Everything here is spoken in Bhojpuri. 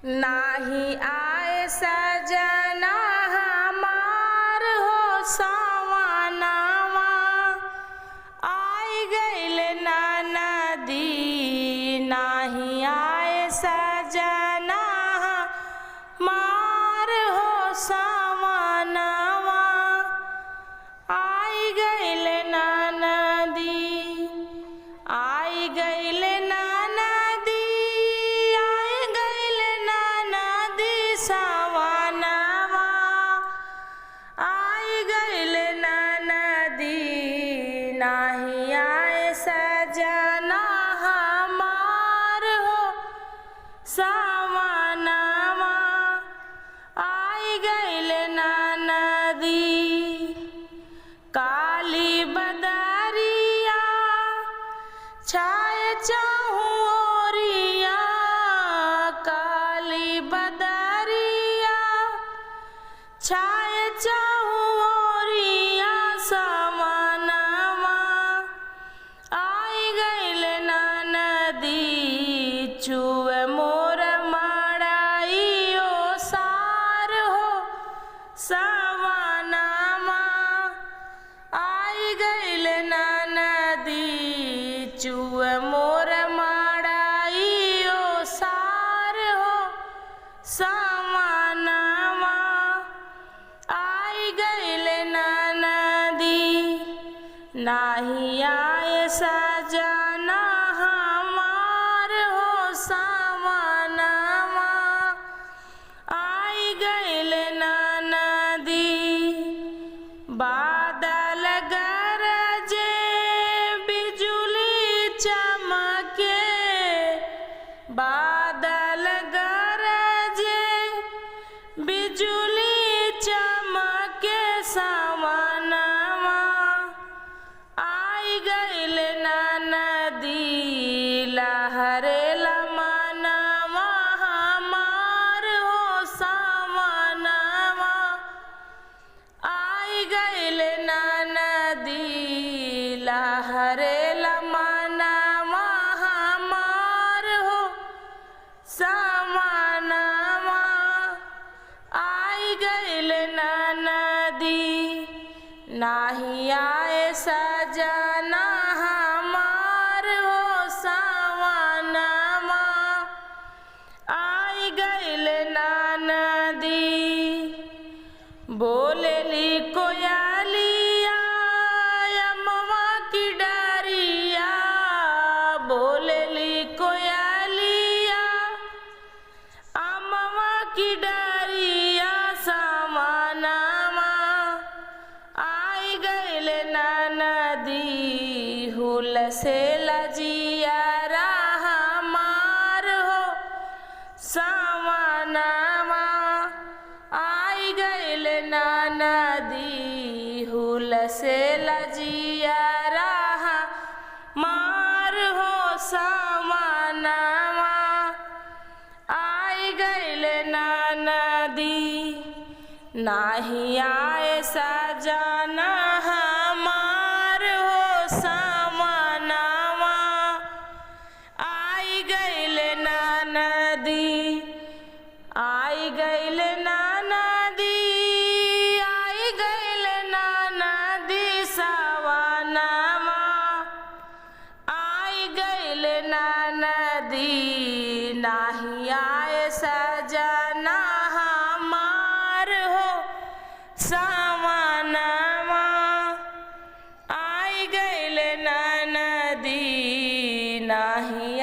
नाही आए सजना हमार हो सावनवा, आई गइल नदी। नाही आए सजना हमार हो सावनवा, आई गइल नदी। आई गइल नदी, आई गइल नदी सावनवा, आई गइल नदी। नाही आए सजना हमार हो सावनवा, आई गइल नदी। काली बदरिया छाए चहुरिया, काली बदरिया छाए चहुरिया सावनवा, आई गइल नदी। चुए मोर मड़ाइयो सार हो सावनवा, आई गइल नदी। चुए मोर मड़ाइयो सार हो सावनवा, आई गइल नदी। नाही आए सजना हमार हो सावनवा, आई गइल नदी। बादल गरजे बिजुली चमके, बादल गरजे बिजुली चमके सावनवा, आई गइल नदी। लहरेला मनवा हमार हो सावनवा, आई गइल नदी। लहरेला मनवा हमार हो सावनवा, आई गइल नदी। नाही आए सजना हमार हो सावनवा, आई गइल नदी। बोलेली कोयलिया अम्मा की डरिया, बोलेली कोयलिया अम्मा की डरिया सावनवा, आई गइल नदी। हुल से लजिया हमार हो सावनवा, आई गइल नदी। हुल से लजिया हमार हो सावनवा, आई गइल नदी। नाही आए सजना हमार हो सावनवा, आई गइल नदी। आई गइल नदी, आई गइल नदी सावनवा, आई गइल नदी। नाही आए सजना हमार हो सावनवा, आई गइल नदी। नाही